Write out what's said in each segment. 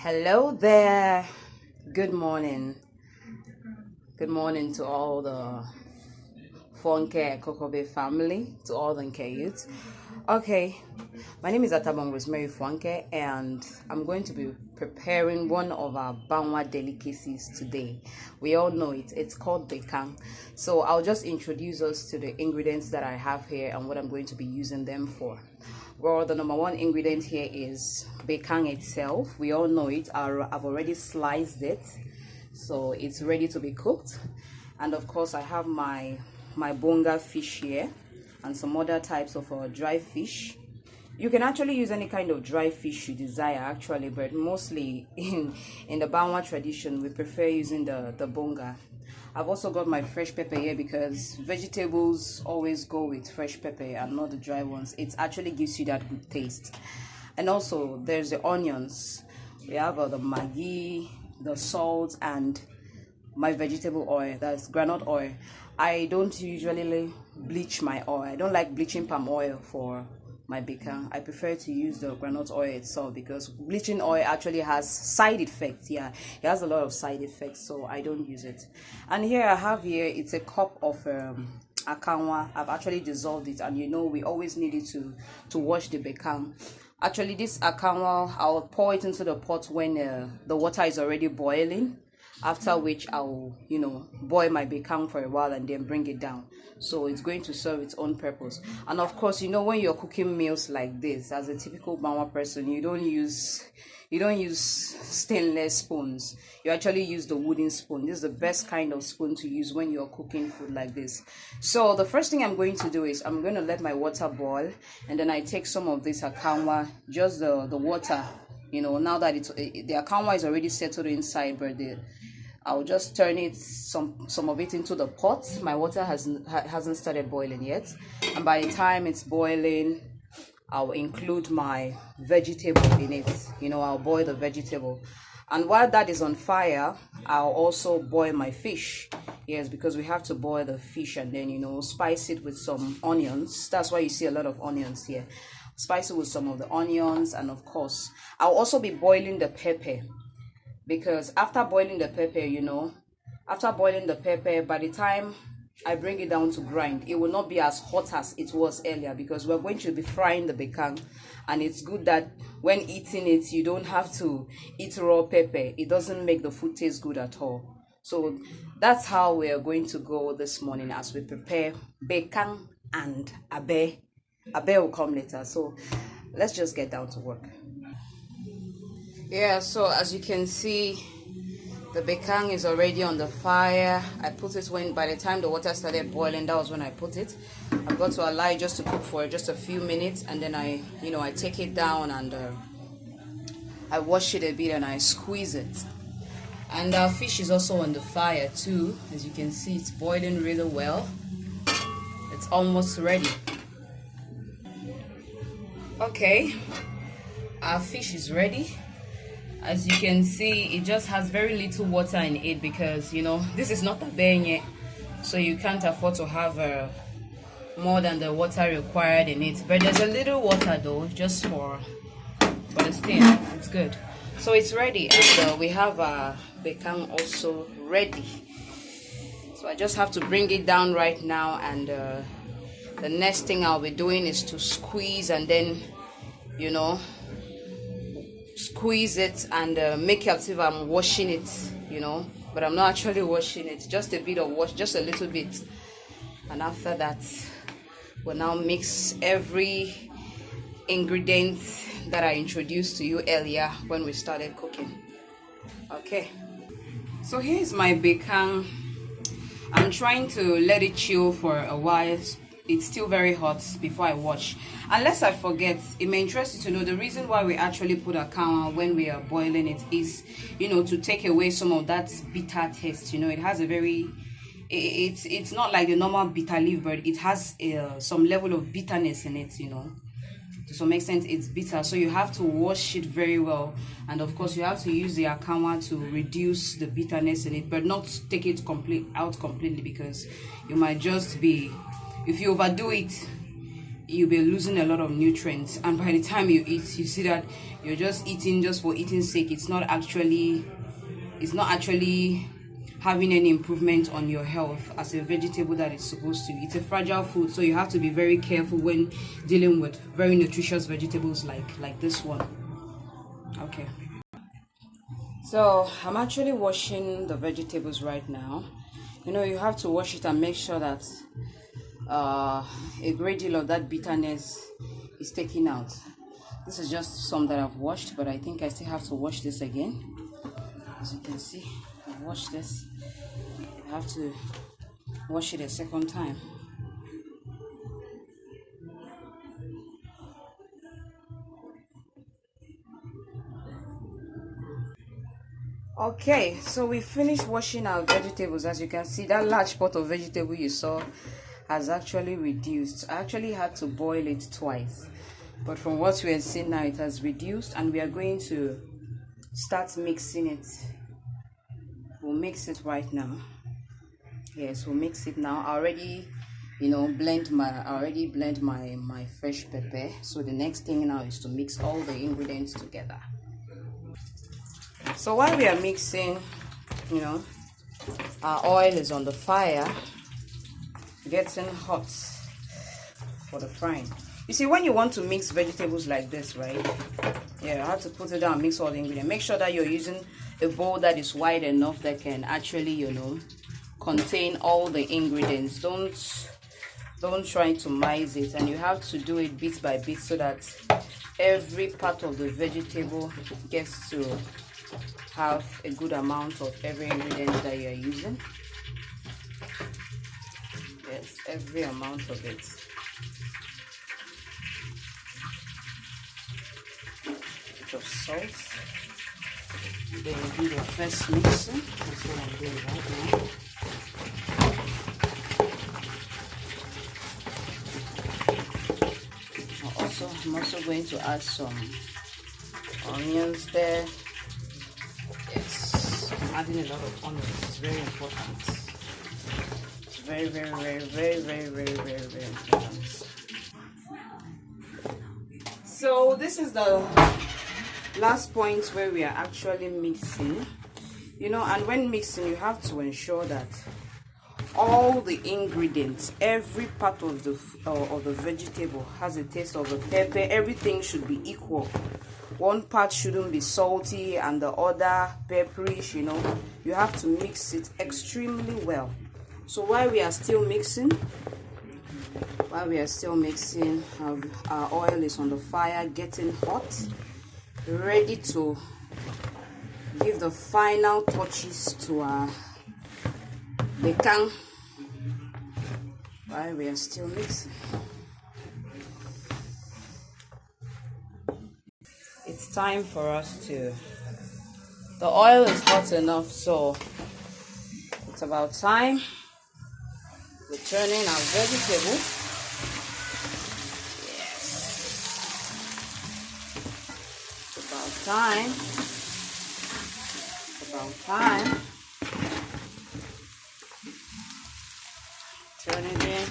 Hello there. Good morning. Good morning to all the Fuankeh Kokobe family, to all the Nke youths. Okay, my name is Rosemary Fuankeh, and I'm going to be preparing one of our Banwa delicacies today. We all know it. It's called Bekang. So I'll just introduce us to the ingredients that I have here and what I'm going to be using them for. Well, the number one ingredient here is Bekang itself. We all know it. I've already sliced it, so it's ready to be cooked. And of course, I have my bonga fish here and some other types of dry fish. You can actually use any kind of dry fish you desire actually, but mostly in the Banwa tradition we prefer using the bonga. I've also got my fresh pepper here because vegetables always go with fresh pepper and not the dry ones. It actually gives you that good taste. And also there's the onions. We have the maggi, the salt, and my vegetable oil, that's groundnut oil. I don't usually bleach my oil. I don't like bleaching palm oil for my bekang. I prefer to use the groundnut oil itself because bleaching oil actually has side effects. Yeah, it has a lot of side effects, so I don't use it. And here I have it's a cup of akanwa. I've actually dissolved it, and we always need it to wash the bekang. Actually, this akanwa, I'll pour it into the pot when the water is already boiling, after which I'll boil my bekang for a while and then bring it down. So it's going to serve its own purpose. And of course, when you're cooking meals like this, as a typical Banwa person, you don't use stainless spoons. You actually use the wooden spoon. This is the best kind of spoon to use when you're cooking food like this. So the first thing I'm going to do is I'm going to let my water boil, and then I take some of this akanwa, just the water, now that the akanwa is already settled inside, but I'll just turn it some of it into the pot. My water hasn't started boiling yet, and by the time it's boiling, I'll include my vegetable in it. I'll boil the vegetable, and while that is on fire, I'll also boil my fish. Yes, because we have to boil the fish and then spice it with some onions. That's why you see a lot of onions here. Spice it with some of the onions, and of course I'll also be boiling the pepper, because after boiling the pepper, by the time I bring it down to grind, it will not be as hot as it was earlier, because we're going to be frying the bekang, and it's good that when eating it, you don't have to eat raw pepper. It doesn't make the food taste good at all. So that's how we are going to go this morning as we prepare bekang and abe. Abe will come later. So let's just get down to work. Yeah, so as you can see, the bekang is already on the fire. I put it by the time the water started boiling, that was when I put it. I've got to allow it just to cook for just a few minutes, and then I take it down and I wash it a bit and I squeeze it. And our fish is also on the fire too. As you can see, it's boiling really well. It's almost ready. Okay, our fish is ready. As you can see, it just has very little water in it because this is not a benye, so you can't afford to have more than the water required in it. But there's a little water though, just but it's good. So it's ready, and we have our bekang also ready. So I just have to bring it down right now, and the next thing I'll be doing is to squeeze, and then squeeze it and make it as if I'm washing it, but I'm not actually washing it, just a bit of wash, just a little bit. And after that, we'll now mix every ingredient that I introduced to you earlier when we started cooking. Okay, so here's my bekang. I'm trying to let it chill for a while. It's still very hot before I wash. Unless I forget, it may interest you to know the reason why we actually put akanwa when we are boiling it is, to take away some of that bitter taste. It has a very, it's not like the normal bitter leaf, but it has some level of bitterness in it. To some extent, it's bitter, so you have to wash it very well. And of course, you have to use the akanwa to reduce the bitterness in it, but not take it out completely, because you might just be, if you overdo it, you'll be losing a lot of nutrients, and by the time you eat, you see that you're just eating just for eating's sake. It's not actually having any improvement on your health as a vegetable that it's supposed to. It's a fragile food, so you have to be very careful when dealing with very nutritious vegetables like this one. Okay, so I'm actually washing the vegetables right now. You have to wash it and make sure that a great deal of that bitterness is taken out. This is just some that I've washed, but I think I still have to wash this again. As you can see, I've washed this. I have to wash it a second time. Okay, so we finished washing our vegetables. As you can see, that large pot of vegetable you saw has actually reduced. I actually had to boil it twice, but from what we are seeing now, it has reduced, and we are going to start mixing it. We'll mix it right now. Yes, we'll mix it now. I already blend my fresh pepper. So the next thing now is to mix all the ingredients together. So while we are mixing, our oil is on the fire, getting hot for the frying. You see, when you want to mix vegetables like this, right? Yeah, you have to put it down, mix all the ingredients. Make sure that you're using a bowl that is wide enough that can actually, contain all the ingredients. Don't try to mice it, and you have to do it bit by bit so that every part of the vegetable gets to have a good amount of every ingredient that you're using. Yes, every amount of it. Bit of salt. Then you do the first mixing. That's what I'm doing right now. I'm also going to add some onions there. Yes, I'm adding a lot of onions. It's very important. It's very, very, very, very, very, very, very, very important. So this is the last point where we are actually mixing. And when mixing, you have to ensure that all the ingredients, every part of the vegetable has a taste of the pepper. Everything should be equal. One part shouldn't be salty and the other pepperish. You have to mix it extremely well. So while we are still mixing, our oil is on the fire, getting hot, ready to give the final touches to our Bekang while we are still mixing. It's time for us to, the oil is hot enough, so it's about time we're turning our vegetable. Yes, it's about time. Turn it in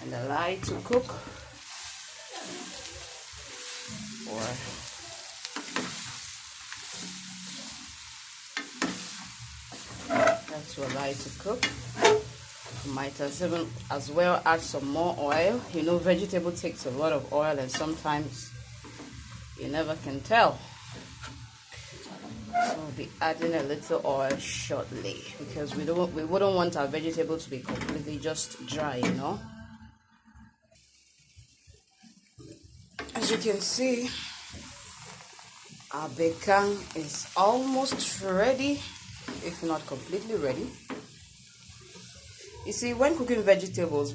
and allow it to cook for allow it to cook. You might as well add some more oil. Vegetable takes a lot of oil, and sometimes you never can tell. So we'll be adding a little oil shortly, because we wouldn't want our vegetable to be completely just dry. As you can see, our Bekang is almost ready, if not completely ready. You see, when cooking vegetables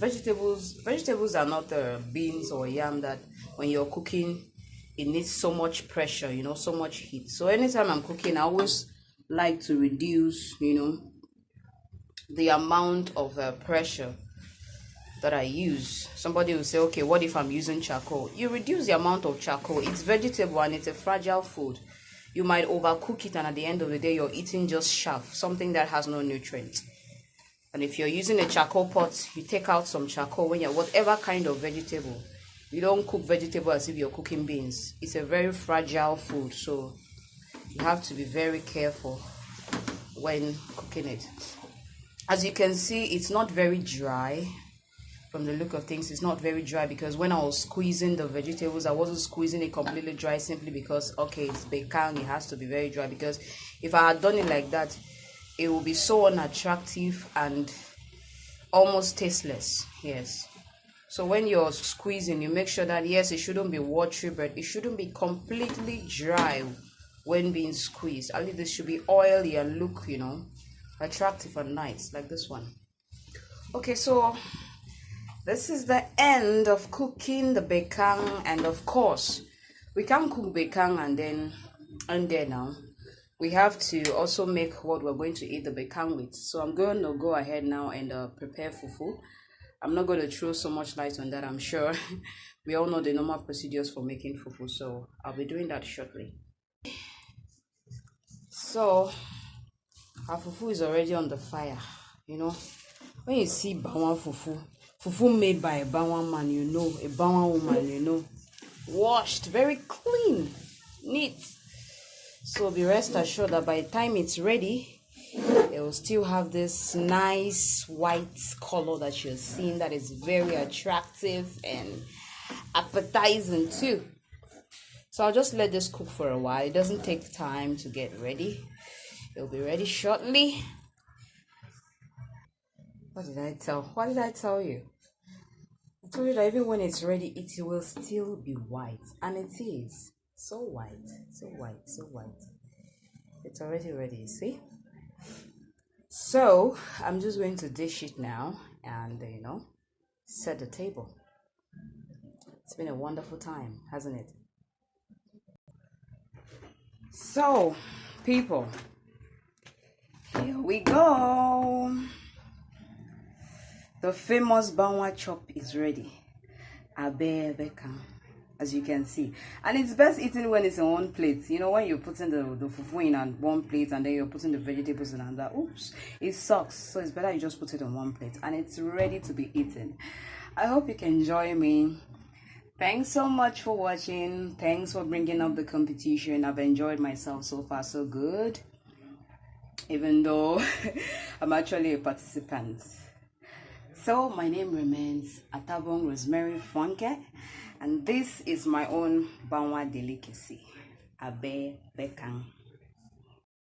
are not beans or yam that when you're cooking it needs so much pressure, so much heat. So anytime I'm cooking, I always like to reduce, the amount of pressure that I use. Somebody will say, okay, what if I'm using charcoal? You reduce the amount of charcoal. It's vegetable and it's a fragile food. You might overcook it, and at the end of the day, you're eating just chaff, something that has no nutrients. And if you're using a charcoal pot, you take out some charcoal when you're whatever kind of vegetable. You don't cook vegetable as if you're cooking beans. It's a very fragile food, so you have to be very careful when cooking it. As you can see, it's not very dry. From the look of things, it's not very dry because when I was squeezing the vegetables, I wasn't squeezing it completely dry simply because, okay, it's Bekang, it has to be very dry, because if I had done it like that, it will be so unattractive and almost tasteless. Yes. So when you're squeezing, you make sure that, yes, it shouldn't be watery, but it shouldn't be completely dry when being squeezed. At least this should be oily and look, you know, attractive and nice, like this one. Okay, so this is the end of cooking the Bekang, and of course, we can't cook Bekang and then now. We have to also make what we're going to eat the Bekang with. So I'm going to go ahead now and prepare fufu. I'm not going to throw so much light on that, I'm sure. We all know the normal procedures for making fufu, so I'll be doing that shortly. So our fufu is already on the fire. You know, when you see Bawan fufu made by a Bawan man, you know, a Bawan woman, you know, washed, very clean, neat. So be rest assured that by the time it's ready, it will still have this nice white color that you're seeing, that is very attractive and appetizing too. So I'll just let this cook for a while. It doesn't take time to get ready. It'll be ready shortly. What did I tell you? I told you that even when it's ready, it will still be white. And it is. So white. So white. So white. It's already ready, you see? So, I'm just going to dish it now and, you know, set the table. It's been a wonderful time, hasn't it? So, people, here we go. The famous Banwa chop is ready. Abe Bekang, as you can see. And it's best eaten when it's in one plate. You know, when you're putting the fufu in on one plate and then you're putting the vegetables in another, oops, it sucks. So it's better you just put it on one plate and it's ready to be eaten. I hope you can join me. Thanks so much for watching. Thanks for bringing up the competition. I've enjoyed myself so far, so good. Even though I'm actually a participant. So my name remains Atabong Rosemary Fuankeh, and this is my own Banwa delicacy, Abe Bekang.